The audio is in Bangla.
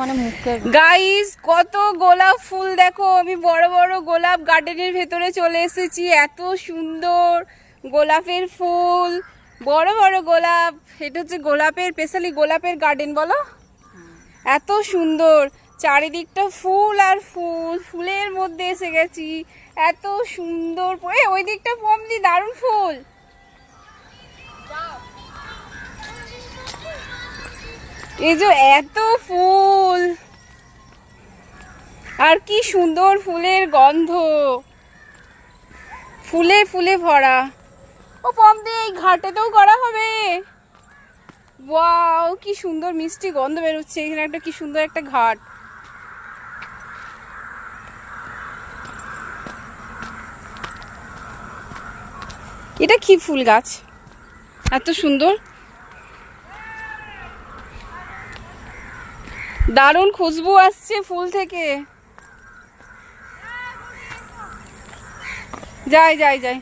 মানে মুখে। গাইস কত গোলাপ ফুল দেখো, আমি বড় বড় গোলাপ গার্ডেনের ভেতরে চলে এসেছি। এত সুন্দর গোলাপের ফুল, বড় বড় গোলাপ। এটা হচ্ছে গোলাপের, স্পেশালি গোলাপের গার্ডেন বলো। এত সুন্দর চারিদিকটা ফুল আর ফুল, ফুলের মধ্যে এসে গেছি। এত সুন্দর, ওই দিকটা পমদি দারুণ ফুল। এই যে এত ফুল, আর কি সুন্দর ফুলের গন্ধ, ফুলে ফুলে ভরা। ও পমদি এই ঘাটেতেও করা হবে। ওয়াও, কি সুন্দর মিষ্টি গন্ধ বেরোচ্ছে। এখানে একটা কি সুন্দর একটা ঘাট। এটা কি ফুল গাছ, এত সুন্দর, দারুণ খুশবু আসছে ফুল থেকে। যাই যাই যাই।